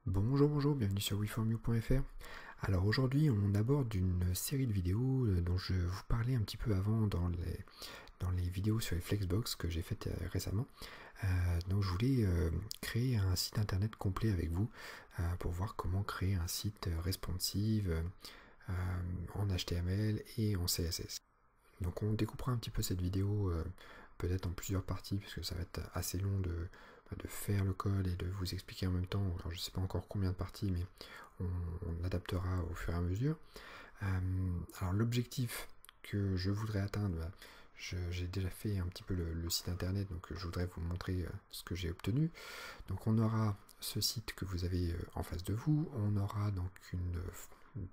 Bonjour, bonjour, bienvenue sur weformyou.fr. Alors aujourd'hui on aborde une série de vidéos dont je vous parlais un petit peu avant dans les vidéos sur les Flexbox que j'ai faites récemment. Donc je voulais créer un site internet complet avec vous pour voir comment créer un site responsive en HTML et en CSS. Donc on découpera un petit peu cette vidéo peut-être en plusieurs parties puisque ça va être assez long de faire le code et de vous expliquer en même temps. Alors je ne sais pas encore combien de parties, mais on adaptera au fur et à mesure. Alors l'objectif que je voudrais atteindre, j'ai déjà fait un petit peu le site internet, donc je voudrais vous montrer ce que j'ai obtenu. Donc on aura ce site que vous avez en face de vous, on aura donc une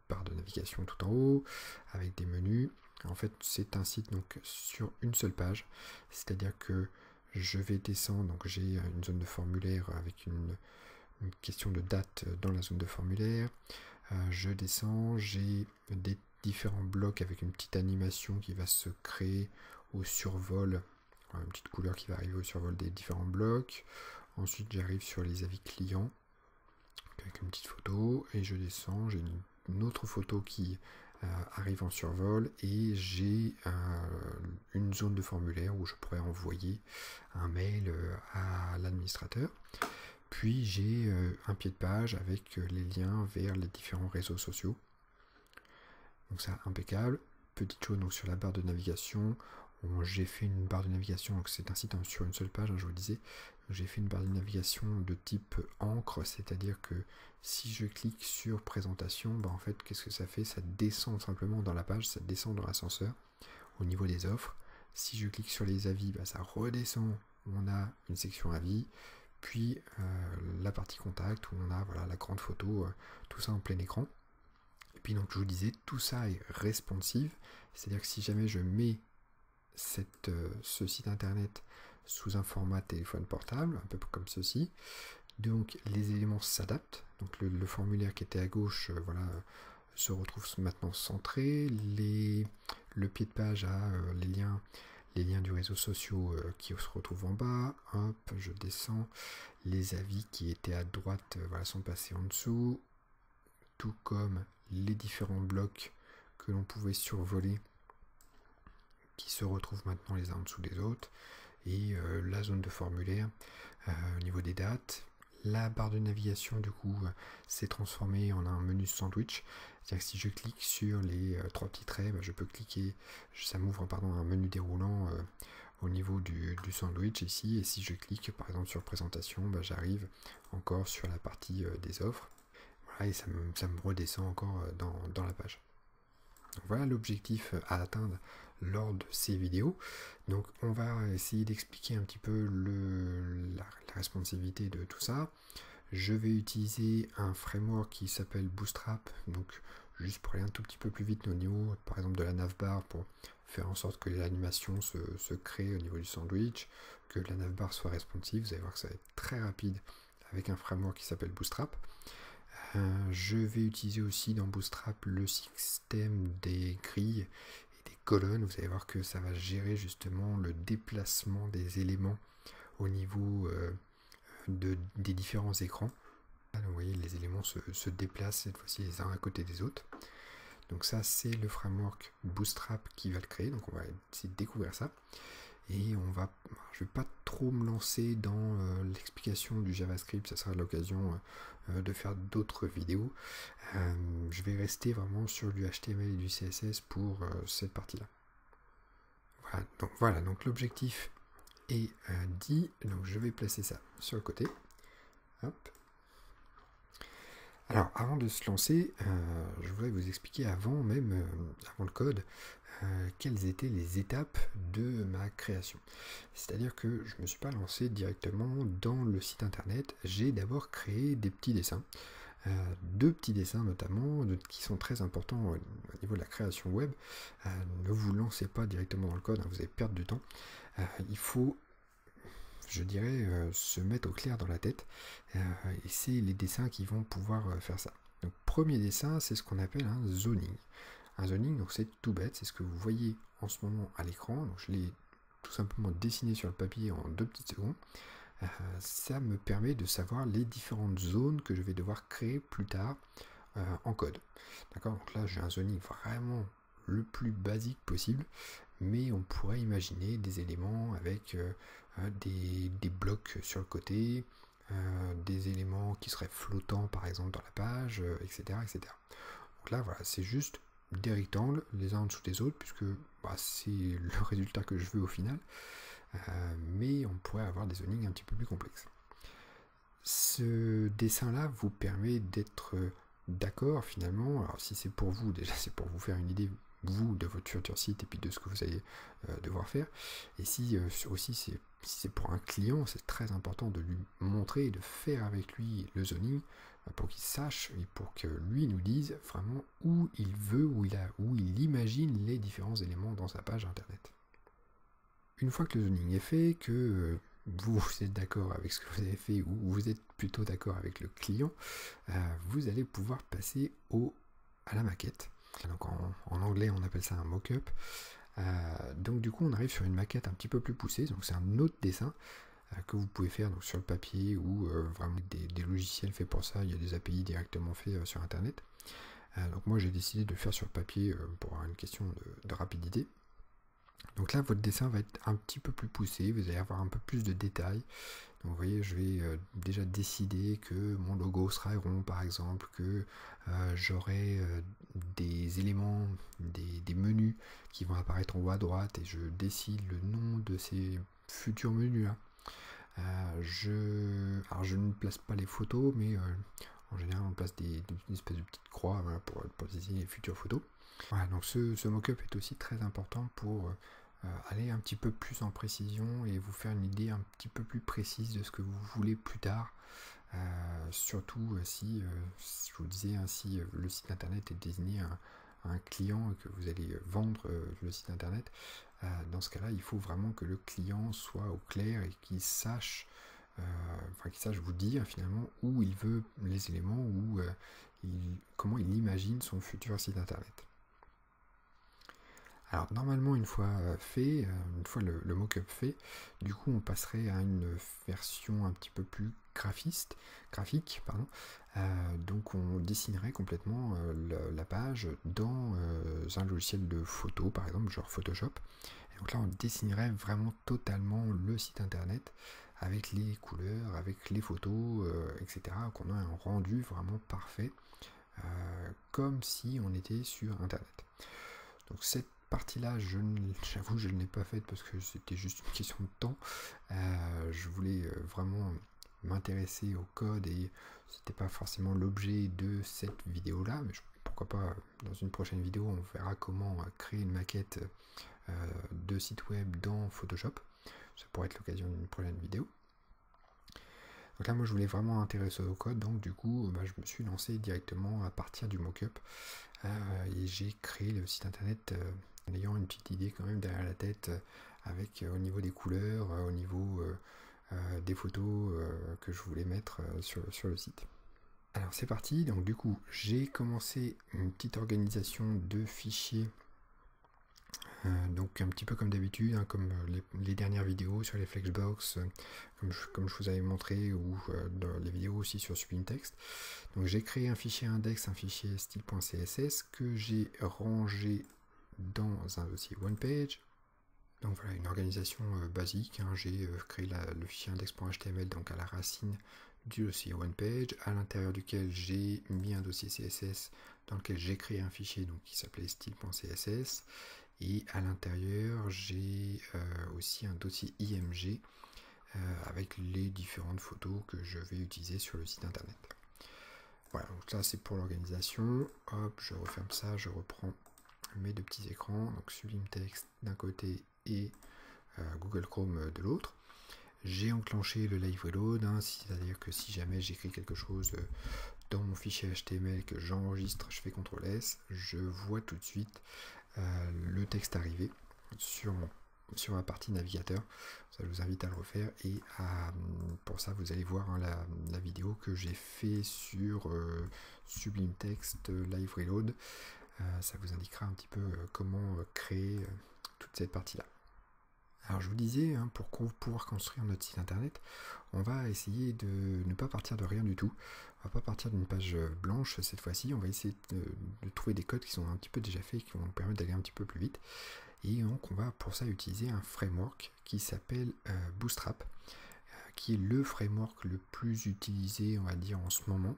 barre de navigation tout en haut avec des menus. En fait c'est un site donc sur une seule page, c'est-à-dire que je vais descendre, donc j'ai une zone de formulaire avec une question de date dans la zone de formulaire. Je descends, j'ai des différents blocs avec une petite animation qui va se créer au survol, une petite couleur qui va arriver au survol des différents blocs. Ensuite j'arrive sur les avis clients avec une petite photo et je descends, j'ai une autre photo qui arrive en survol et j'ai une zone de formulaire où je pourrais envoyer un mail à l'administrateur. Puis j'ai un pied de page avec les liens vers les différents réseaux sociaux. Donc ça, impeccable. Petite chose donc sur la barre de navigation, j'ai fait une barre de navigation, donc c'est un site sur une seule page, je vous le disais. J'ai fait une barre de navigation de type encre, c'est-à-dire que si je clique sur présentation, en fait qu'est-ce que ça fait? Ça descend simplement dans la page, ça descend dans l'ascenseur au niveau des offres. Si je clique sur les avis, ça redescend, on a une section avis, puis la partie contact où on a la grande photo, tout ça en plein écran. Et puis donc je vous disais, tout ça est responsive, c'est-à-dire que si jamais je mets ce site internet sous un format téléphone portable, un peu comme ceci, donc les éléments s'adaptent, donc le formulaire qui était à gauche, se retrouve maintenant centré, le pied de page a les liens du réseau social qui se retrouvent en bas, hop, je descends, les avis qui étaient à droite sont passés en dessous, tout comme les différents blocs que l'on pouvait survoler qui se retrouvent maintenant les uns en dessous des autres, et la zone de formulaire au niveau des dates. La barre de navigation du coup s'est transformée en un menu sandwich, c'est-à-dire que si je clique sur les trois petits traits, je peux cliquer, ça m'ouvre un menu déroulant au niveau du sandwich ici, et si je clique par exemple sur présentation, j'arrive encore sur la partie des offres, et ça me redescend encore dans la page. Donc voilà l'objectif à atteindre lors de ces vidéos. Donc on va essayer d'expliquer un petit peu la responsivité de tout ça. Je vais utiliser un framework qui s'appelle Bootstrap, donc juste pour aller un tout petit peu plus vite au niveau par exemple de la navbar, pour faire en sorte que l'animation se crée au niveau du sandwich, que la navbar soit responsive. Vous allez voir que ça va être très rapide avec un framework qui s'appelle Bootstrap. Je vais utiliser aussi dans Bootstrap le système des grilles et des colonnes. Vous allez voir que ça va gérer justement le déplacement des éléments au niveau des différents écrans. Alors, vous voyez, les éléments se déplacent cette fois-ci les uns à côté des autres. Donc ça, c'est le framework Bootstrap qui va le créer. Donc on va essayer de découvrir ça. Et je vais pas trop me lancer dans l'explication du JavaScript, ça sera l'occasion de faire d'autres vidéos. Je vais rester vraiment sur du HTML et du CSS pour cette partie-là. Voilà, donc l'objectif est dit, donc je vais placer ça sur le côté. Hop. Alors, avant de se lancer, je voudrais vous expliquer avant le code, quelles étaient les étapes de ma création. C'est-à-dire que je ne me suis pas lancé directement dans le site internet, j'ai d'abord créé des petits dessins, deux petits dessins notamment, qui sont très importants au niveau de la création web. Ne vous lancez pas directement dans le code, vous allez perdre du temps. Il faut, je dirais, se mettre au clair dans la tête, et c'est les dessins qui vont pouvoir faire ça. Donc premier dessin, c'est ce qu'on appelle un zoning. Un zoning, donc c'est tout bête, c'est ce que vous voyez en ce moment à l'écran. Donc je l'ai tout simplement dessiné sur le papier en 2 petites secondes. ça me permet de savoir les différentes zones que je vais devoir créer plus tard en code. D'accord? Donc là, j'ai un zoning vraiment le plus basique possible, mais on pourrait imaginer des éléments avec des blocs sur le côté, des éléments qui seraient flottants par exemple dans la page, etc., etc. Donc là, voilà, c'est juste des rectangles les uns en dessous des autres, puisque c'est le résultat que je veux au final, mais on pourrait avoir des zonings un petit peu plus complexes. Ce dessin-là vous permet d'être d'accord finalement. Alors si c'est pour vous, déjà c'est pour vous faire une idée, vous, de votre futur site et puis de ce que vous allez devoir faire. Et si aussi si c'est pour un client, c'est très important de lui montrer et de faire avec lui le zoning pour qu'il sache et pour que lui nous dise vraiment où il veut, où il imagine les différents éléments dans sa page internet. Une fois que le zoning est fait, que vous êtes d'accord avec ce que vous avez fait ou vous êtes plutôt d'accord avec le client, vous allez pouvoir passer à la maquette. Donc en anglais on appelle ça un mock-up. Donc du coup on arrive sur une maquette un petit peu plus poussée, donc c'est un autre dessin que vous pouvez faire donc, sur le papier ou vraiment des logiciels faits pour ça, il y a des API directement faits sur internet. Donc moi j'ai décidé de le faire sur le papier pour une question de rapidité. Donc là, votre dessin va être un petit peu plus poussé, vous allez avoir un peu plus de détails. Donc vous voyez, je vais déjà décider que mon logo sera rond, par exemple, que j'aurai des éléments, des menus qui vont apparaître en haut à droite, et je décide le nom de ces futurs menus-là. Alors je ne place pas les photos, mais en général on place une espèce de petite croix, voilà, pour désigner les futures photos. Voilà, donc ce mock-up est aussi très important pour aller un petit peu plus en précision et vous faire une idée un petit peu plus précise de ce que vous voulez plus tard. Surtout si, je vous disais, si le site internet est désigné à un client et que vous allez vendre le site internet, dans ce cas-là, il faut vraiment que le client soit au clair et qu'il sache, qu'il sache vous dire finalement où il veut les éléments, ou comment il imagine son futur site internet. Alors normalement une fois fait, une fois le mock-up fait, du coup on passerait à une version un petit peu plus graphique, pardon. Donc on dessinerait complètement la page dans un logiciel de photo, par exemple genre Photoshop. Et donc là on dessinerait vraiment totalement le site internet avec les couleurs, avec les photos, etc. Qu'on a un rendu vraiment parfait, comme si on était sur internet. Donc cette partie-là, j'avoue, je ne l'ai pas faite parce que c'était juste une question de temps. Je voulais vraiment m'intéresser au code et c'était pas forcément l'objet de cette vidéo-là, mais pourquoi pas dans une prochaine vidéo, on verra comment créer une maquette de site web dans Photoshop. Ça pourrait être l'occasion d'une prochaine vidéo. Donc là, moi, je voulais vraiment m'intéresser au code, donc du coup, je me suis lancé directement à partir du mock-up et j'ai créé le site internet en ayant une petite idée quand même derrière la tête, avec au niveau des couleurs, au niveau des photos que je voulais mettre sur le site. Alors c'est parti, donc du coup j'ai commencé une petite organisation de fichiers, donc un petit peu comme d'habitude, hein, comme les dernières vidéos sur les Flexbox, comme je vous avais montré, ou dans les vidéos aussi sur Sublime Text. Donc j'ai créé un fichier index, un fichier style.css que j'ai rangé dans un dossier OnePage. Donc voilà, une organisation basique, hein. J'ai créé le fichier index.html donc à la racine du dossier OnePage, à l'intérieur duquel j'ai mis un dossier CSS dans lequel j'ai créé un fichier donc, qui s'appelait style.css, et à l'intérieur j'ai aussi un dossier IMG avec les différentes photos que je vais utiliser sur le site internet. Voilà, donc là c'est pour l'organisation. Hop, je referme ça, je reprends mes deux petits écrans, donc Sublime Text d'un côté et Google Chrome de l'autre. J'ai enclenché le live reload, hein, c'est-à-dire que si jamais j'écris quelque chose dans mon fichier HTML que j'enregistre, je fais CTRL S, je vois tout de suite le texte arriver sur ma partie navigateur. Ça, je vous invite à le refaire, et pour ça vous allez voir, hein, la vidéo que j'ai fait sur Sublime Text Live Reload. Ça vous indiquera un petit peu comment créer toute cette partie là. Alors je vous disais, hein, pour pouvoir construire notre site internet, on va essayer de ne pas partir de rien du tout. On va pas partir d'une page blanche cette fois-ci, on va essayer de trouver des codes qui sont un petit peu déjà faits, qui vont nous permettre d'aller un petit peu plus vite. Et donc on va pour ça utiliser un framework qui s'appelle Bootstrap, qui est le framework le plus utilisé, on va dire, en ce moment.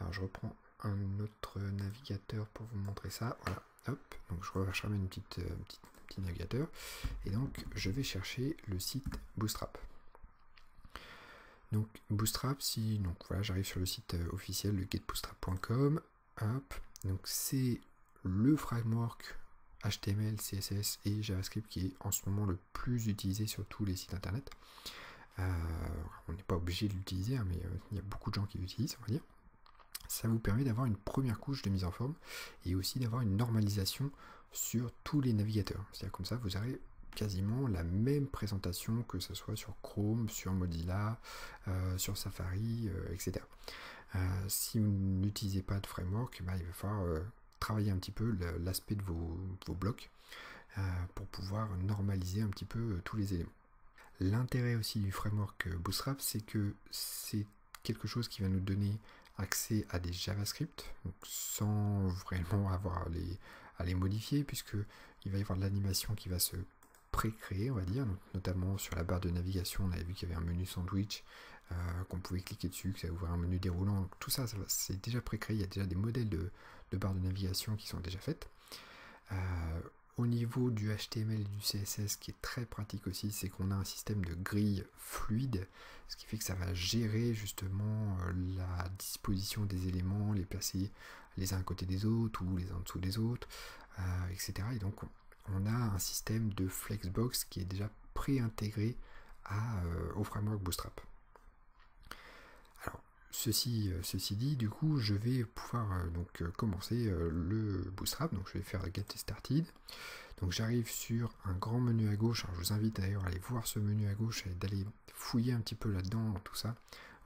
Alors je reprends un autre navigateur pour vous montrer ça. Voilà, hop, donc je recherche un petit navigateur. Et donc je vais chercher le site Bootstrap. Donc Bootstrap, donc voilà, j'arrive sur le site officiel, le getbootstrap.com. Hop, donc c'est le framework HTML, CSS et JavaScript qui est en ce moment le plus utilisé sur tous les sites internet. On n'est pas obligé de l'utiliser, hein, mais il y a beaucoup de gens qui l'utilisent, on va dire. Ça vous permet d'avoir une première couche de mise en forme et aussi d'avoir une normalisation sur tous les navigateurs. C'est-à-dire comme ça, vous aurez quasiment la même présentation, que ce soit sur Chrome, sur Mozilla, sur Safari, etc. Si vous n'utilisez pas de framework, il va falloir travailler un petit peu l'aspect de vos blocs pour pouvoir normaliser un petit peu tous les éléments. L'intérêt aussi du framework Bootstrap, c'est que c'est quelque chose qui va nous donner accès à des JavaScript, donc sans vraiment avoir à les modifier, puisqu'il va y avoir de l'animation qui va se pré-créer, on va dire, donc, notamment sur la barre de navigation, on avait vu qu'il y avait un menu sandwich, qu'on pouvait cliquer dessus, que ça ouvrait un menu déroulant, donc tout ça, c'est déjà pré-créé, il y a déjà des modèles de barres de navigation qui sont déjà faites. Au niveau du HTML et du CSS, ce qui est très pratique aussi, c'est qu'on a un système de grille fluide, ce qui fait que ça va gérer justement la disposition des éléments, les placer les uns à côté des autres ou les uns en dessous des autres, etc. Et donc on a un système de flexbox qui est déjà pré-intégré au framework Bootstrap. Alors, ceci dit, du coup, je vais pouvoir commencer le Bootstrap. Donc, je vais faire Get Started. Donc, j'arrive sur un grand menu à gauche. Alors, je vous invite d'ailleurs à aller voir ce menu à gauche et d'aller fouiller un petit peu là-dedans, tout ça,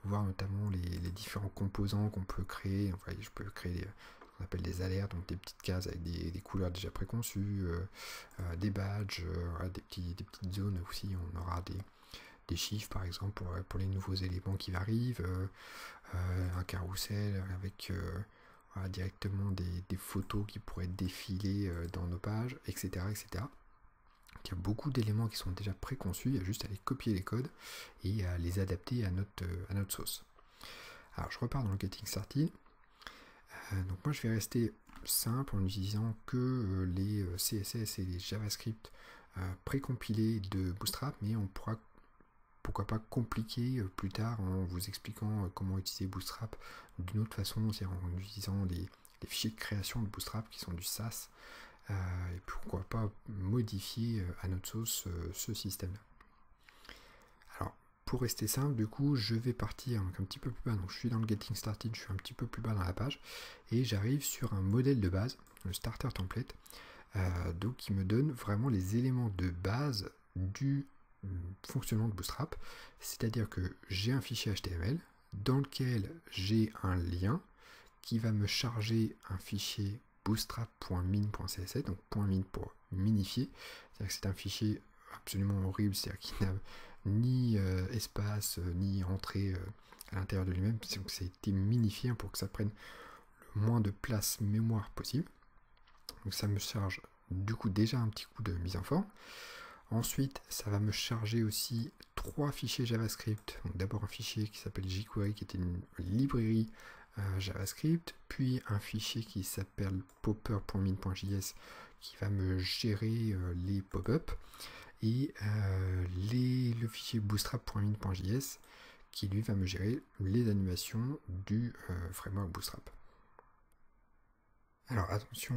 voir notamment les différents composants qu'on peut créer. Enfin, je peux créer ce qu'on appelle des alertes, donc des petites cases avec des couleurs déjà préconçues, des badges, des petites zones aussi. On aura des chiffres par exemple pour les nouveaux éléments qui arrivent, un carrousel avec voilà, directement des photos qui pourraient défiler dans nos pages, etc. etc. Il y a beaucoup d'éléments qui sont déjà préconçus, il y a juste à les copier les codes et à les adapter à notre sauce. Alors je repars dans le Getting Started. Donc moi je vais rester simple en utilisant que les CSS et les JavaScript précompilés de Bootstrap, mais on pourra pourquoi pas compliquer plus tard en vous expliquant comment utiliser Bootstrap d'une autre façon, c'est-à-dire en utilisant les fichiers de création de Bootstrap qui sont du SAS, et pourquoi pas modifier à notre sauce ce système-là. Alors, pour rester simple, du coup, je vais partir un petit peu plus bas, donc je suis dans le Getting Started, je suis un petit peu plus bas dans la page, et j'arrive sur un modèle de base, le Starter Template, donc qui me donne vraiment les éléments de base du fonctionnement de Bootstrap, c'est-à-dire que j'ai un fichier HTML dans lequel j'ai un lien qui va me charger un fichier bootstrap.min.css, donc .min pour minifier, c'est-à-dire que c'est un fichier absolument horrible, c'est-à-dire qu'il n'a ni espace, ni entrée à l'intérieur de lui-même, donc c'est été minifié pour que ça prenne le moins de place mémoire possible. Donc ça me charge du coup déjà un petit coup de mise en forme. Ensuite, ça va me charger aussi 3 fichiers JavaScript. Donc d'abord un fichier qui s'appelle jQuery, qui était une librairie JavaScript, puis un fichier qui s'appelle popper.min.js, qui va me gérer les pop-up, et le fichier bootstrap.min.js, qui lui va me gérer les animations du framework Bootstrap. Alors attention,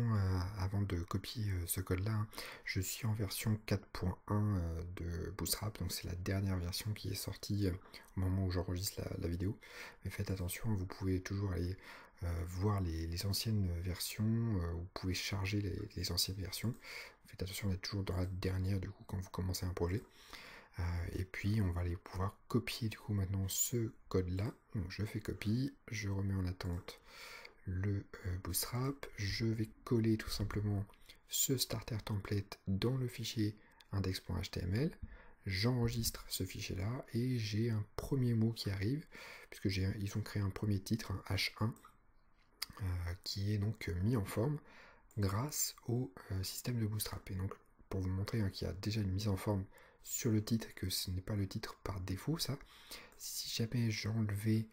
avant de copier ce code-là, hein, je suis en version 4.1 de Bootstrap, donc c'est la dernière version qui est sortie au moment où j'enregistre la vidéo. Mais faites attention, vous pouvez toujours aller voir les anciennes versions, vous pouvez charger les anciennes versions. Faites attention d'être toujours dans la dernière du coup quand vous commencez un projet. Et puis on va aller pouvoir copier du coup maintenant ce code-là. Donc je fais copie, je remets en attente le Bootstrap, je vais coller tout simplement ce starter template dans le fichier index.html. j'enregistre ce fichier-là et j'ai un premier mot qui arrive, puisque ils ont créé un premier titre, un H1, qui est donc mis en forme grâce au système de Bootstrap. Et donc, pour vous montrer qu'il y a déjà une mise en forme sur le titre, que ce n'est pas le titre par défaut, ça, si jamais j'enlevais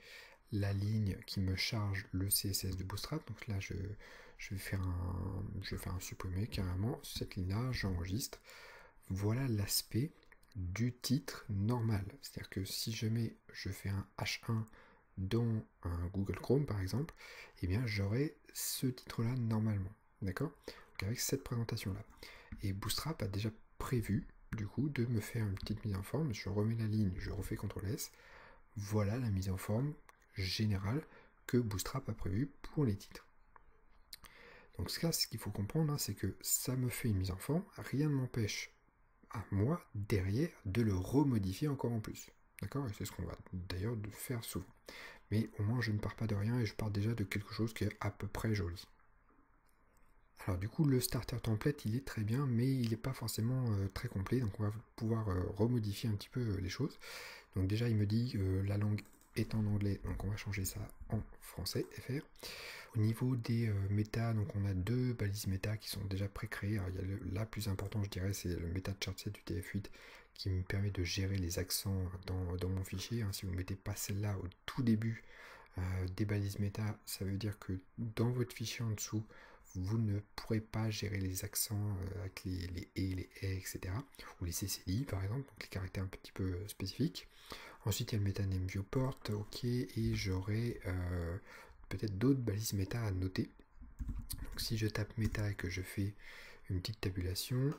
la ligne qui me charge le CSS de Bootstrap, donc là je vais faire un supprimer carrément cette ligne-là, j'enregistre. Voilà l'aspect du titre normal. C'est-à-dire que si jamais je fais un H1 dans un Google Chrome par exemple, eh bien j'aurai ce titre-là normalement. D'accord? Donc avec cette présentation-là. Et Bootstrap a déjà prévu du coup de me faire une petite mise en forme. Je remets la ligne, je refais CTRL-S. Voilà la mise en forme générale que Bootstrap a prévu pour les titres. Donc ce qu'il faut comprendre, c'est que ça me fait une mise en forme, rien ne m'empêche à moi, derrière, de le remodifier encore en plus. D'accord? Et c'est ce qu'on va d'ailleurs faire souvent. Mais au moins je ne pars pas de rien et je pars déjà de quelque chose qui est à peu près joli. Alors du coup le starter template il est très bien mais il n'est pas forcément très complet, donc on va pouvoir remodifier un petit peu les choses. Donc déjà il me dit la langue est en anglais, donc on va changer ça en français, FR. Au niveau des méta, donc on a deux balises méta qui sont déjà pré-créées. Il y a la plus importante je dirais, c'est le méta chartset du TF8 qui me permet de gérer les accents dans mon fichier. Si vous ne mettez pas celle-là au tout début des balises méta, ça veut dire que dans votre fichier en dessous, vous ne pourrez pas gérer les accents avec les et, les et, etc. Ou les CCI par exemple, donc les caractères un petit peu spécifiques. Ensuite il y a le metaname viewport, ok, et j'aurai peut-être d'autres balises méta à noter. Donc si je tape méta et que je fais une petite tabulation,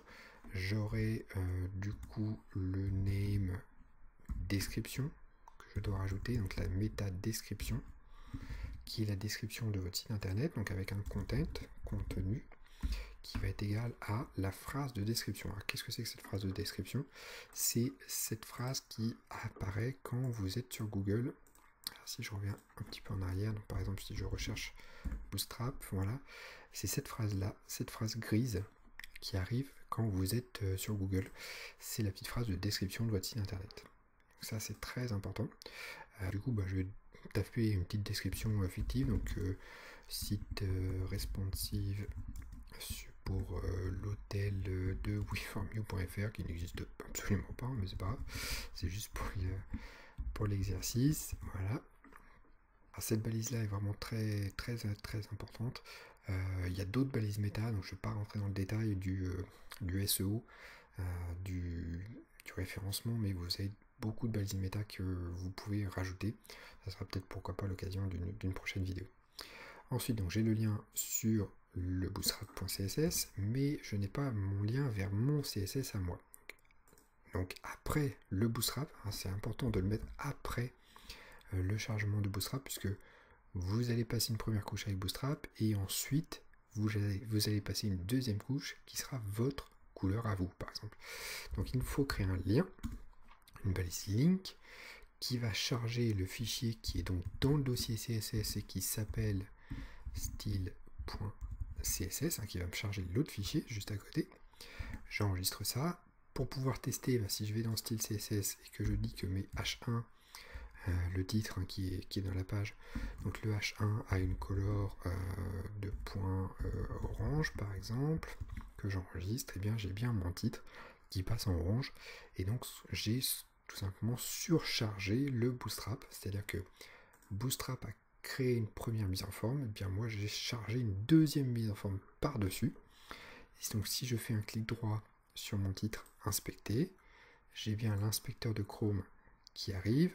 j'aurai du coup le name description que je dois rajouter, donc la méta description qui est la description de votre site internet, donc avec un contenu, qui va être égal à la phrase de description. Alors qu'est-ce que c'est que cette phrase de description? C'est cette phrase qui apparaît quand vous êtes sur Google. Alors, si je reviens un petit peu en arrière, donc par exemple si je recherche Bootstrap, voilà, c'est cette phrase-là, cette phrase grise qui arrive quand vous êtes sur Google. C'est la petite phrase de description de votre site internet. Donc ça c'est très important. Du coup je vais taper une petite description fictive, donc site responsive pour l'hôtel de weformyou.fr qui n'existe absolument pas, mais c'est pas grave, c'est juste pour l'exercice. Voilà. Alors, cette balise là est vraiment très importante. Il y a d'autres balises méta, donc je ne vais pas rentrer dans le détail du SEO, du référencement, mais vous avez beaucoup de balises méta que vous pouvez rajouter. Ça sera peut-être pourquoi pas l'occasion d'une prochaine vidéo. Ensuite, donc j'ai le lien sur le bootstrap.css, mais je n'ai pas mon lien vers mon CSS à moi. Donc après le Bootstrap, c'est important de le mettre après le chargement de Bootstrap, puisque vous allez passer une première couche avec Bootstrap et ensuite vous allez passer une deuxième couche qui sera votre couleur à vous, par exemple. Donc il nous faut créer un lien, une balise link qui va charger le fichier qui est donc dans le dossier CSS et qui s'appelle style.css, qui va me charger l'autre fichier juste à côté. J'enregistre ça. Pour pouvoir tester, si je vais dans style CSS et que je dis que mes H1, le titre qui est dans la page, donc le H1 a une couleur de point orange par exemple, que j'enregistre, et bien j'ai bien mon titre qui passe en orange, et donc j'ai tout simplement surchargé le Bootstrap, c'est-à-dire que Bootstrap a créé une première mise en forme, et bien moi j'ai chargé une deuxième mise en forme par-dessus. Et donc si je fais un clic droit sur mon titre inspecté, j'ai bien l'inspecteur de Chrome qui arrive.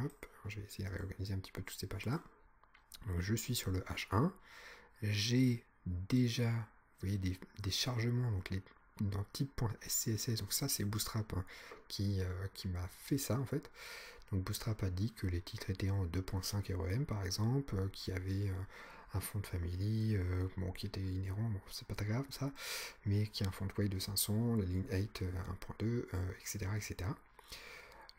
Hop, je vais essayer de réorganiser un petit peu toutes ces pages-là. Donc je suis sur le H1, j'ai déjà, vous voyez, des chargements, donc dans type.scss, donc ça c'est Bootstrap qui m'a fait ça en fait. Donc Bootstrap a dit que les titres étaient en 2.5 REM par exemple, qui avait un font de family, qui était inhérent, c'est pas très grave ça, mais qui a un font weight de 500, la ligne 8 1.2, etc., etc.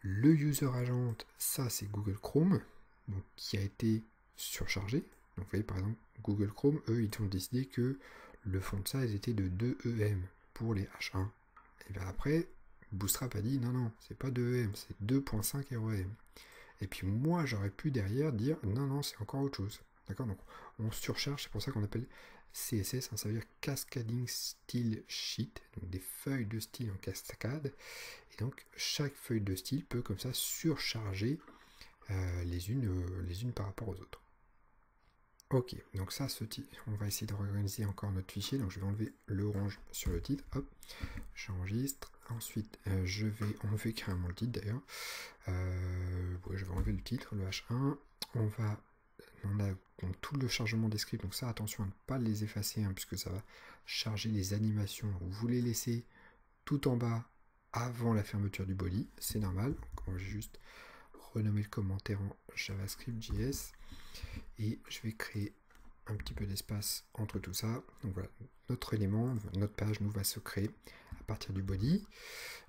Le user agent, ça c'est Google Chrome, donc, qui a été surchargé. Donc vous voyez par exemple Google Chrome, eux ils ont décidé que le font size était de 2 EM pour les H1. Et bien après, Bootstrap a dit non, non, c'est pas 2EM, c'est 2.5 REM. Et puis moi, j'aurais pu derrière dire non, non, c'est encore autre chose. D'accord? Donc on surcharge, c'est pour ça qu'on appelle CSS, hein, ça veut dire Cascading Style Sheet, donc des feuilles de style en cascade. Et donc chaque feuille de style peut comme ça surcharger les unes par rapport aux autres. Ok, donc ça, on va essayer de réorganiser encore notre fichier. Donc je vais enlever l'orange sur le titre. Hop, j'enregistre. Ensuite, je vais enlever carrément le titre d'ailleurs. Ouais, je vais enlever le titre, le H1. On a donc, tout le chargement des scripts. Donc ça, attention à ne pas les effacer, hein, puisque ça va charger les animations. Vous les laissez tout en bas avant la fermeture du body. C'est normal. Donc, on va juste renommer le commentaire en JavaScript.js. Et je vais créer un petit peu d'espace entre tout ça. Donc voilà, notre élément, notre page nous va se créer à partir du body.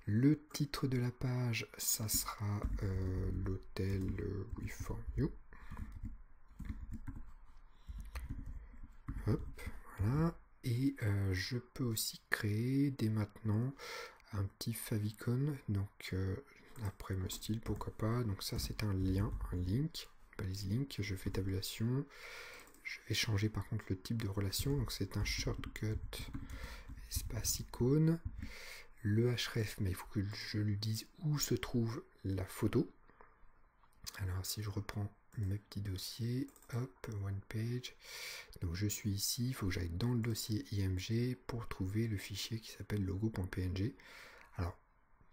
Le titre de la page, ça sera l'hôtel We For You. Hop, voilà. Et je peux aussi créer dès maintenant un petit favicon. Donc après me style, pourquoi pas. Donc ça c'est un lien, un link. Balise link, je fais tabulation. Je vais changer par contre le type de relation, donc c'est un shortcut espace icône. Le href, mais il faut que je lui dise où se trouve la photo. Alors si je reprends mes petits dossiers, hop, one page. Donc je suis ici, il faut que j'aille dans le dossier IMG pour trouver le fichier qui s'appelle logo.png. Alors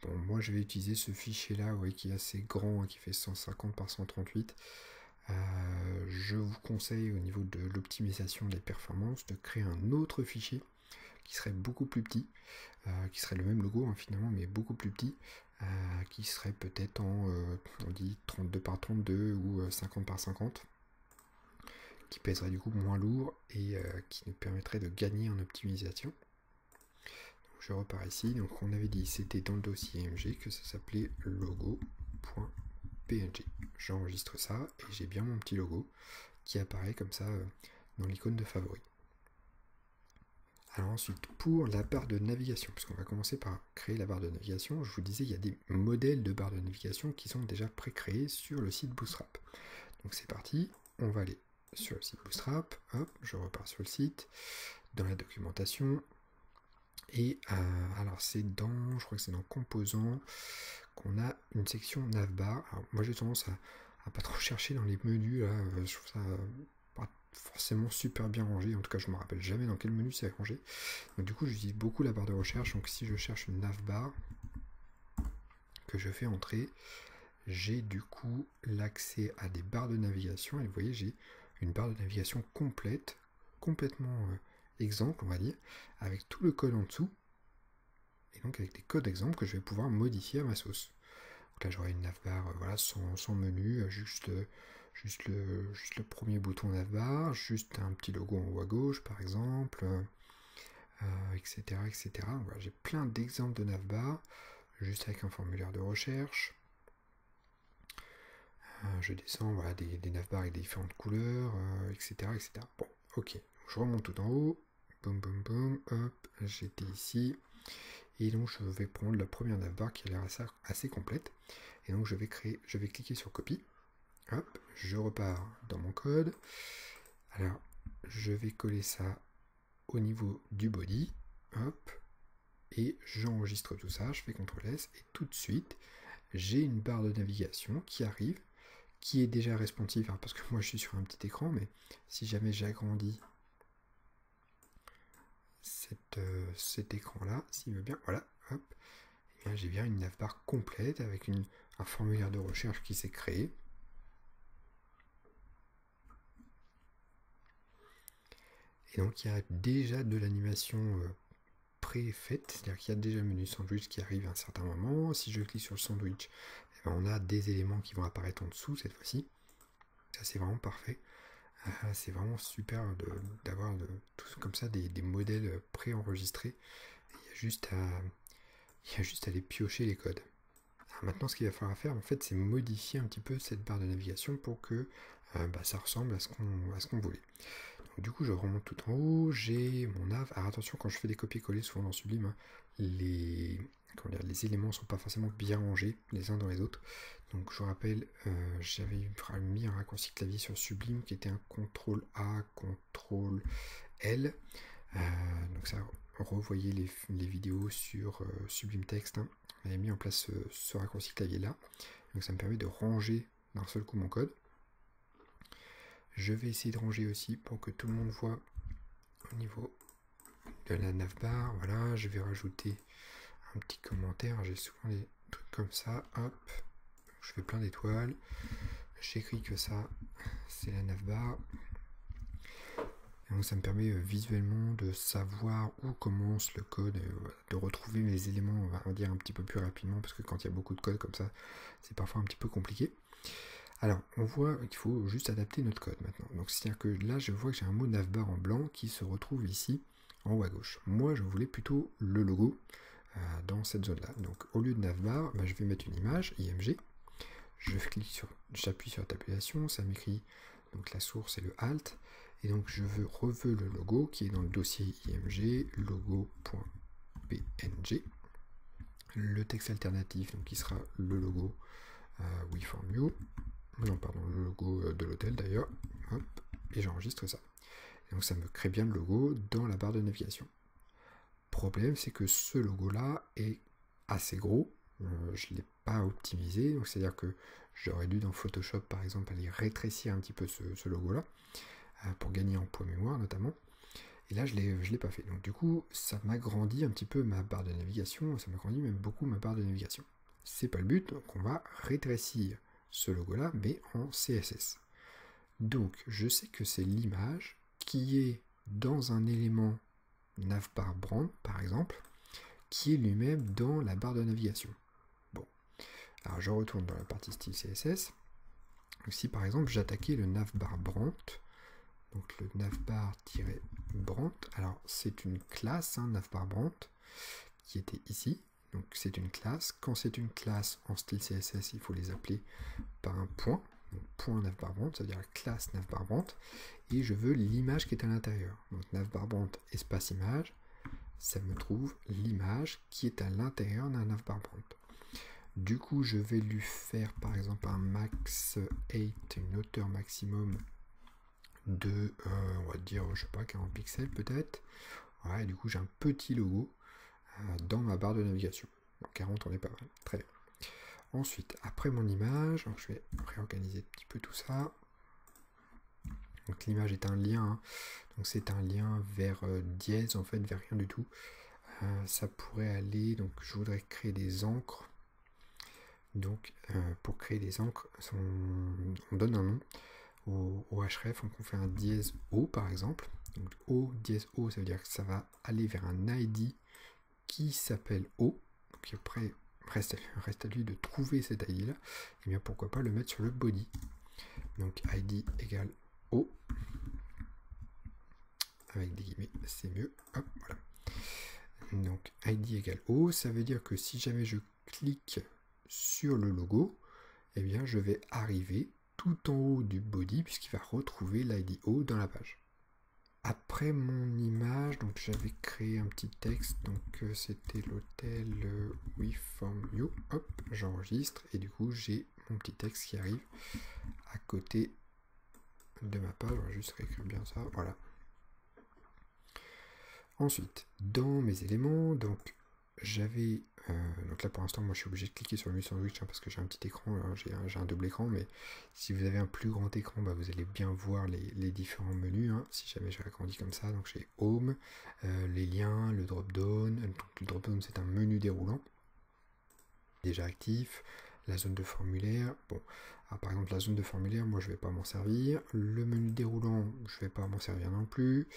bon, moi je vais utiliser ce fichier là, ouais, qui est assez grand, qui fait 150 par 138. Je vous conseille au niveau de l'optimisation des performances de créer un autre fichier qui serait beaucoup plus petit, qui serait le même logo hein, finalement mais beaucoup plus petit, qui serait peut-être en on dit 32 par 32 ou 50 par 50, qui pèserait du coup moins lourd et qui nous permettrait de gagner en optimisation. Donc je repars ici, donc on avait dit c'était dans le dossier MG que ça s'appelait logo.png. J'enregistre ça et j'ai bien mon petit logo qui apparaît comme ça dans l'icône de favori. Alors ensuite, pour la barre de navigation, puisqu'on va commencer par créer la barre de navigation, je vous disais, il y a des modèles de barre de navigation qui sont déjà pré-créés sur le site Bootstrap. Donc c'est parti, on va aller sur le site Bootstrap, hop, je repars sur le site, dans la documentation, et alors c'est dans, je crois que c'est dans Composants, qu'on a une section navbar. Alors moi j'ai tendance à pas trop chercher dans les menus, là, je trouve ça pas forcément super bien rangé, en tout cas je me rappelle jamais dans quel menu c'est rangé. Donc du coup j'utilise beaucoup la barre de recherche, donc si je cherche une navbar que je fais entrer, j'ai du coup l'accès à des barres de navigation, et vous voyez j'ai une barre de navigation complète, complètement exemple on va dire, avec tout le code en dessous, et donc avec des codes exemples que je vais pouvoir modifier à ma sauce. Donc là j'aurai une navbar voilà, sans menu, juste le premier bouton navbar, juste un petit logo en haut à gauche par exemple, etc. etc. Voilà, j'ai plein d'exemples de navbar, juste avec un formulaire de recherche. Je descends, voilà, des navbars avec des différentes couleurs, etc., etc. Bon, ok, je remonte tout en haut, boum boum boum, hop, j'étais ici, et donc je vais prendre la première navbar qui a l'air assez complète, et donc je vais cliquer sur copie, hop, je repars dans mon code, alors je vais coller ça au niveau du body, hop, et j'enregistre tout ça, je fais CTRL S, et tout de suite, j'ai une barre de navigation qui arrive, qui est déjà responsive, hein, parce que moi je suis sur un petit écran, mais si jamais j'agrandis cet écran-là, s'il veut bien, voilà, hop, et bien j'ai bien une navbar complète avec un formulaire de recherche qui s'est créé. Et donc il y a déjà de l'animation pré-faite, c'est-à-dire qu'il y a déjà le menu sandwich qui arrive à un certain moment. Si je clique sur le sandwich, eh ben, on a des éléments qui vont apparaître en dessous cette fois-ci. Ça c'est vraiment parfait. C'est vraiment super d'avoir tout comme ça des modèles pré-enregistrés. Il y a juste à les piocher les codes. Alors maintenant ce qu'il va falloir faire en fait c'est modifier un petit peu cette barre de navigation pour que ça ressemble à ce qu'on voulait. Donc, du coup je remonte tout en haut, j'ai mon nav. Alors attention quand je fais des copier-coller souvent dans Sublime, hein, les comment dire, les éléments ne sont pas forcément bien rangés les uns dans les autres. Donc je vous rappelle, j'avais mis un raccourci clavier sur Sublime qui était un CTRL A, CTRL L. Donc ça, revoyez les vidéos sur Sublime Text. Hein. J'avais mis en place ce raccourci clavier là. Donc ça me permet de ranger d'un seul coup mon code. Je vais essayer de ranger aussi pour que tout le monde voit au niveau de la navbar. Voilà, je vais rajouter un petit commentaire. J'ai souvent des trucs comme ça. Hop, je fais plein d'étoiles. J'écris que ça, c'est la navbar. Et donc ça me permet visuellement de savoir où commence le code, de retrouver mes éléments, on va dire un petit peu plus rapidement, parce que quand il y a beaucoup de code comme ça, c'est parfois un petit peu compliqué. Alors, on voit qu'il faut juste adapter notre code maintenant. Donc, c'est-à-dire que là, je vois que j'ai un mot navbar en blanc qui se retrouve ici, en haut à gauche. Moi, je voulais plutôt le logo dans cette zone-là. Donc, au lieu de navbar, je vais mettre une image, IMG. J'appuie sur tabulation, ça m'écrit donc la source et le alt. Et donc, je reveux le logo qui est dans le dossier IMG, logo.png. Le texte alternatif, donc qui sera le logo WeFormYou. Non, pardon, le logo de l'hôtel d'ailleurs, hop, et j'enregistre ça. Et donc ça me crée bien le logo dans la barre de navigation. Problème, c'est que ce logo-là est assez gros, je ne l'ai pas optimisé, donc c'est-à-dire que j'aurais dû dans Photoshop par exemple aller rétrécir un petit peu ce logo-là, pour gagner en poids mémoire notamment, et là je l'ai pas fait. Donc du coup, ça m'agrandit un petit peu ma barre de navigation, ça m'agrandit même beaucoup ma barre de navigation. C'est pas le but, donc on va rétrécir ce logo-là, mais en CSS. Donc, je sais que c'est l'image qui est dans un élément navbar brand, par exemple, qui est lui-même dans la barre de navigation. Bon, alors je retourne dans la partie style CSS. Donc, si par exemple j'attaquais le navbar brand, donc le navbar-brand, alors c'est une classe, hein, navbar brand, qui était ici. Donc c'est une classe. Quand c'est une classe en style CSS, il faut les appeler par un point. Donc point navbar-brand, ça veut dire la classe navbar-brand. Et je veux l'image qui est à l'intérieur. Donc navbar-brand espace image, ça me trouve l'image qui est à l'intérieur d'un navbar-brand. Du coup, je vais lui faire par exemple un max 8, une hauteur maximum de, on va dire, je sais pas, 40 pixels peut-être. Ouais, du coup, j'ai un petit logo dans ma barre de navigation. Bon, 40, on est pas mal. Très bien. Ensuite, après mon image, donc je vais réorganiser un petit peu tout ça. Donc l'image est un lien, hein. Donc c'est un lien vers dièse, en fait, vers rien du tout. Ça pourrait aller, donc je voudrais créer des encres. Donc pour créer des encres, on donne un nom au href, donc on fait un dièse O par exemple. Donc O dièse O, ça veut dire que ça va aller vers un ID qui s'appelle O. Donc après, reste à lui de trouver cet ID là. Et bien pourquoi pas le mettre sur le body. Donc ID égale O. Avec des guillemets, c'est mieux. Hop, voilà. Donc ID égale O, ça veut dire que si jamais je clique sur le logo, eh bien je vais arriver tout en haut du body puisqu'il va retrouver l'ID O dans la page. Après mon image, donc j'avais créé un petit texte, donc c'était l'hôtel WeFormYou. Hop, j'enregistre et du coup j'ai mon petit texte qui arrive à côté de ma page. On va juste réécrire bien ça, voilà. Ensuite, dans mes éléments, donc j'avais, donc là pour l'instant moi je suis obligé de cliquer sur le menu sandwich parce que j'ai un petit écran, j'ai un double écran, mais si vous avez un plus grand écran, vous allez bien voir les différents menus, hein, si jamais je l'agrandis comme ça. Donc j'ai Home, les liens, le drop-down. Donc le drop-down c'est un menu déroulant, déjà actif, la zone de formulaire. Bon, alors, par exemple la zone de formulaire, moi je vais pas m'en servir. Le menu déroulant, je vais pas m'en servir non plus.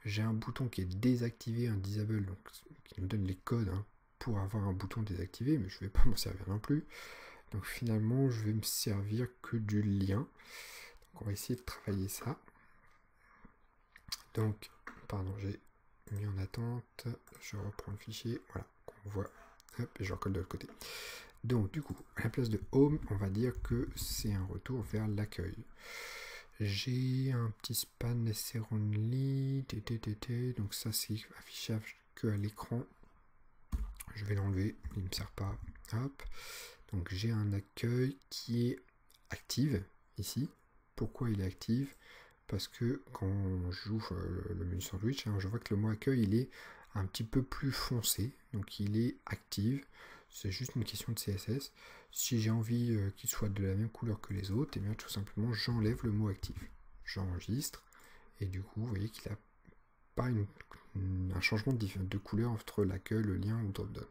J'ai un bouton qui est désactivé, un disable, donc qui nous donne les codes, hein, pour avoir un bouton désactivé, mais je vais pas m'en servir non plus. Donc finalement, je vais me servir que du lien. Donc on va essayer de travailler ça. Donc, pardon, j'ai mis en attente. Je reprends le fichier, voilà, qu'on voit. Hop, et je recolle de l'autre côté. Donc du coup, à la place de Home, on va dire que c'est un retour vers l'accueil. J'ai un petit span SR only, donc ça c'est affichage que à l'écran. je vais l'enlever, il ne me sert pas. Hop. Donc j'ai un accueil qui est active ici. Pourquoi il est active? Parce que quand j'ouvre le menu sandwich, je vois que le mot accueil il est un petit peu plus foncé, donc il est active. C'est juste une question de CSS. Si j'ai envie qu'il soit de la même couleur que les autres, et bien tout simplement j'enlève le mot actif. J'enregistre et du coup vous voyez qu'il n'a pas un changement de couleur entre l'accueil, le lien ou drop-down.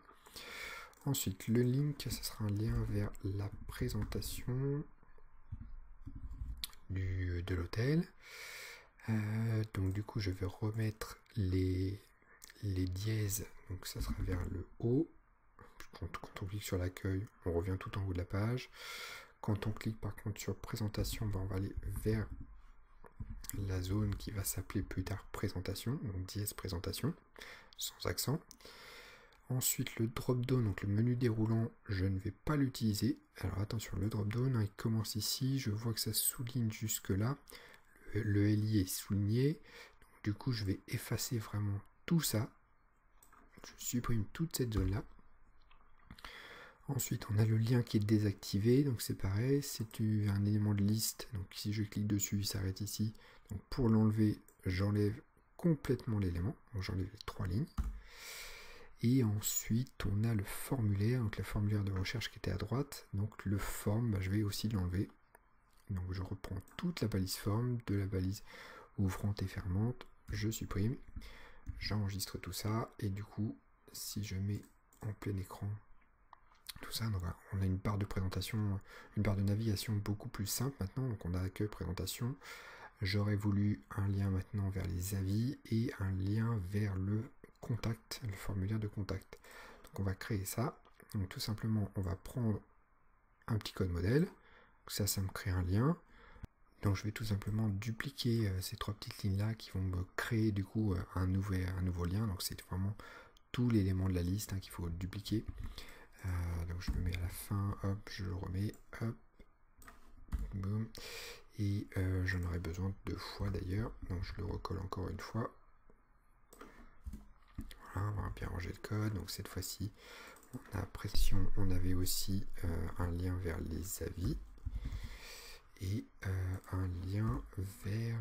Ensuite, le link, ce sera un lien vers la présentation de l'hôtel. Donc du coup, je vais remettre les dièses. Donc ça sera vers le haut. Quand on clique sur l'accueil, on revient tout en haut de la page. Quand on clique par contre sur présentation, on va aller vers la zone qui va s'appeler plus tard présentation, donc dièse présentation, sans accent. Ensuite, le drop-down, donc le menu déroulant, je ne vais pas l'utiliser. Alors attention, le drop-down, il commence ici, je vois que ça souligne jusque là. Le LI est souligné. Donc, du coup, je vais effacer vraiment tout ça. Je supprime toute cette zone-là. Ensuite, on a le lien qui est désactivé, donc c'est pareil, c'est un élément de liste. Donc si je clique dessus, il s'arrête ici. Donc pour l'enlever, j'enlève complètement l'élément. Donc j'enlève les 3 lignes. Et ensuite, on a le formulaire, donc le formulaire de recherche qui était à droite. Donc le form, je vais aussi l'enlever. Donc je reprends toute la balise forme, de la balise ouvrante et fermante, je supprime, j'enregistre tout ça, et du coup, si je mets en plein écran tout ça, donc on a une barre de présentation, une barre de navigation beaucoup plus simple maintenant. Donc on a accueil, présentation. J'aurais voulu un lien maintenant vers les avis et un lien vers le contact, le formulaire de contact. Donc on va créer ça. Donc tout simplement, on va prendre un petit code modèle. Donc ça me crée un lien. Donc je vais tout simplement dupliquer ces 3 petites lignes là qui vont me créer du coup un nouveau lien. Donc c'est vraiment tout l'élément de la liste qu'il faut dupliquer. Donc je le mets à la fin, hop, je le remets, hop, boum, et j'en aurai besoin 2 fois d'ailleurs, donc je le recolle encore une fois. Voilà, on va bien ranger le code. Donc cette fois-ci, on a pression, on avait aussi un lien vers les avis et un lien vers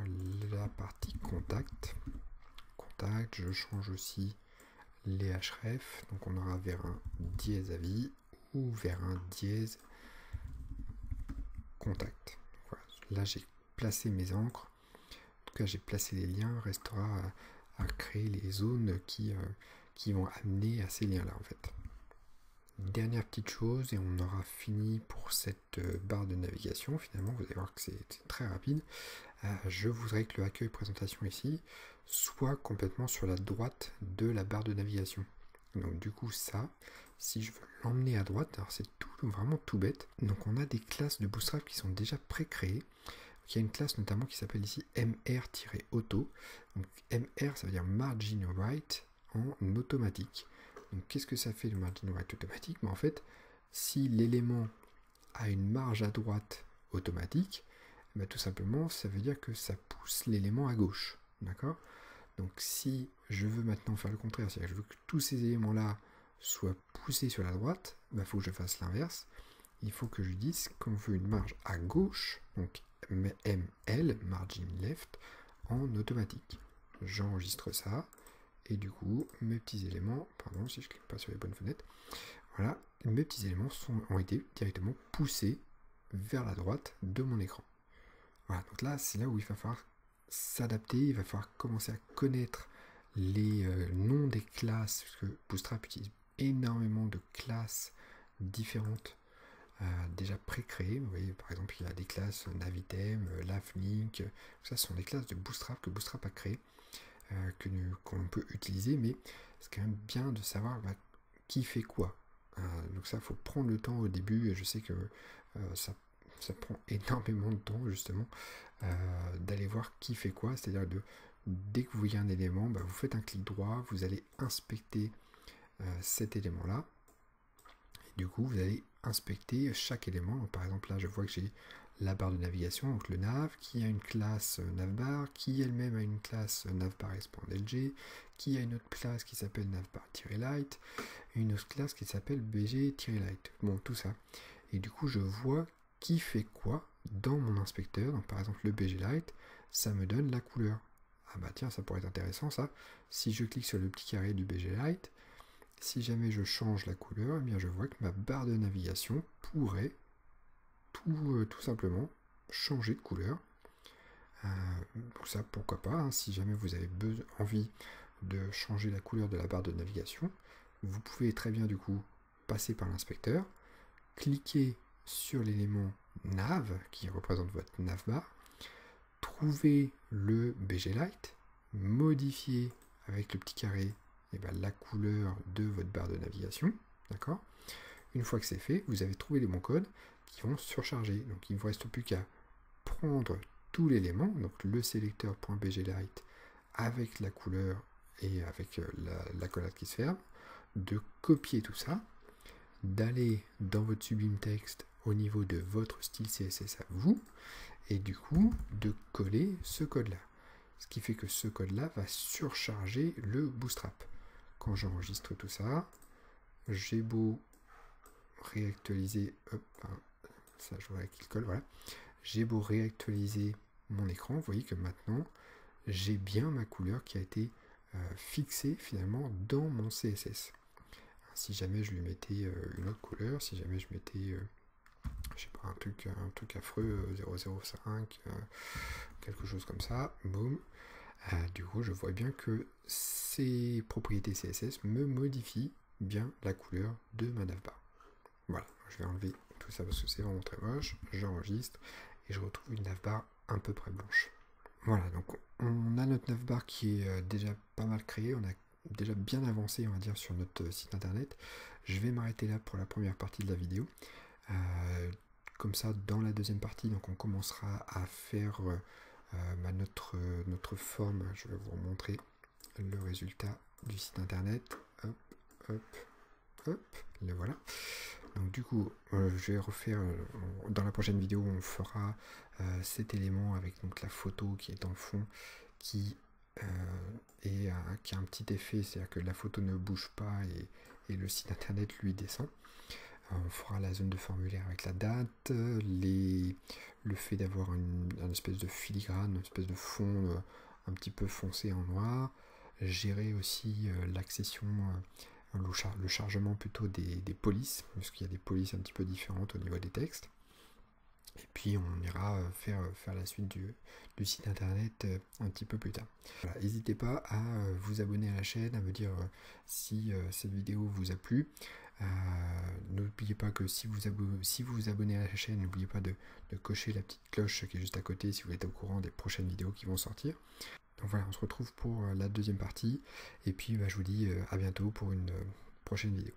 la partie contact. Contact, je change aussi les href, donc on aura vers un dièse avis ou vers un dièse contact. Voilà. Là j'ai placé mes encres, en tout cas j'ai placé les liens, restera à créer les zones qui vont amener à ces liens là en fait. Dernière petite chose et on aura fini pour cette barre de navigation. Finalement vous allez voir que c'est très rapide. Je voudrais que le accueil présentation ici soit complètement sur la droite de la barre de navigation. Donc du coup ça, si je veux l'emmener à droite, alors c'est vraiment tout bête. Donc on a des classes de Bootstrap qui sont déjà pré-créées. Il y a une classe notamment qui s'appelle ici mr-auto. Donc mr ça veut dire margin right en automatique. Donc qu'est-ce que ça fait le margin right automatique? En fait, si l'élément a une marge à droite automatique, tout simplement ça veut dire que ça pousse l'élément à gauche. D'accord? Donc si je veux maintenant faire le contraire, c'est-à-dire que je veux que tous ces éléments là soient poussés sur la droite, il faut que je fasse l'inverse. Il faut que je dise qu'on veut une marge à gauche, donc ML, margin left, en automatique. J'enregistre ça, et du coup, mes petits éléments, pardon si je clique pas sur les bonnes fenêtres, voilà, mes petits éléments ont été directement poussés vers la droite de mon écran. Voilà, donc là, c'est là où il va falloir s'adapter, il va falloir commencer à connaître les noms des classes, parce que Bootstrap utilise énormément de classes différentes déjà pré-créées. Vous voyez, par exemple, il y a des classes Navitem, Lavlink, ça ce sont des classes de Bootstrap que Bootstrap a créées, qu'on peut utiliser, mais c'est quand même bien de savoir qui fait quoi. Donc ça, il faut prendre le temps au début, et je sais que ça prend énormément de temps justement d'aller voir qui fait quoi, c'est-à-dire dès que vous voyez un élément, vous faites un clic droit, vous allez inspecter cet élément là, et du coup vous allez inspecter chaque élément. Donc, par exemple là je vois que j'ai la barre de navigation, donc le nav, qui a une classe navbar, qui elle-même a une classe navbar-expand-lg, qui a une autre classe qui s'appelle navbar-light, une autre classe qui s'appelle bg-light. Bon, tout ça. Et du coup, je vois qui fait quoi dans mon inspecteur. Donc, par exemple, le bg-light, ça me donne la couleur. Ah bah tiens, ça pourrait être intéressant ça. Si je clique sur le petit carré du bg-light, si jamais je change la couleur, eh bien je vois que ma barre de navigation pourrait tout simplement changer de couleur. Donc ça, pourquoi pas, hein, si jamais vous avez envie de changer la couleur de la barre de navigation, vous pouvez très bien du coup passer par l'inspecteur, cliquer sur l'élément nav qui représente votre navbar, trouver le bg-light, modifier avec le petit carré la couleur de votre barre de navigation, d'accord. Une fois que c'est fait, vous avez trouvé les bons codes qui vont surcharger. Donc il ne vous reste plus qu'à prendre tout l'élément, donc le sélecteur.bg-light avec la couleur et avec l'accolade qui se ferme, de copier tout ça, d'aller dans votre Sublime Text au niveau de votre style CSS à vous, et du coup de coller ce code-là. Ce qui fait que ce code-là va surcharger le Bootstrap. Quand j'enregistre tout ça, j'ai beau réactualiser, ça je vois qu'il colle, voilà. J'ai beau réactualiser mon écran, vous voyez que maintenant j'ai bien ma couleur qui a été fixée finalement dans mon CSS. Si jamais je lui mettais une autre couleur, si jamais je mettais je sais pas, un truc affreux, 005, quelque chose comme ça, boum, du coup je vois bien que ces propriétés CSS me modifient bien la couleur de ma navbar. Voilà, je vais enlever tout ça parce que c'est vraiment très moche, j'enregistre et je retrouve une navbar à peu près blanche. Voilà, donc on a notre navbar qui est déjà pas mal créé, on a déjà bien avancé on va dire sur notre site internet. Je vais m'arrêter là pour la première partie de la vidéo. Comme ça, dans la deuxième partie, donc on commencera à faire notre forme. Je vais vous remontrer le résultat du site internet. Hop, hop, hop, le voilà. Donc du coup, je vais refaire, dans la prochaine vidéo, on fera cet élément avec donc la photo qui est dans le fond, qui a un petit effet, c'est-à-dire que la photo ne bouge pas et le site internet lui descend. On fera la zone de formulaire avec la date, le fait d'avoir une espèce de filigrane, une espèce de fond un petit peu foncé en noir, gérer aussi l'accession, le chargement plutôt des polices, parce qu'il y a des polices un petit peu différentes au niveau des textes. Et puis on ira faire la suite du site internet un petit peu plus tard. Voilà, n'hésitez pas à vous abonner à la chaîne, à me dire si cette vidéo vous a plu. N'oubliez pas que si vous vous abonnez à la chaîne, n'oubliez pas de cocher la petite cloche qui est juste à côté si vous êtes au courant des prochaines vidéos qui vont sortir. Donc voilà, on se retrouve pour la deuxième partie et puis je vous dis à bientôt pour une prochaine vidéo.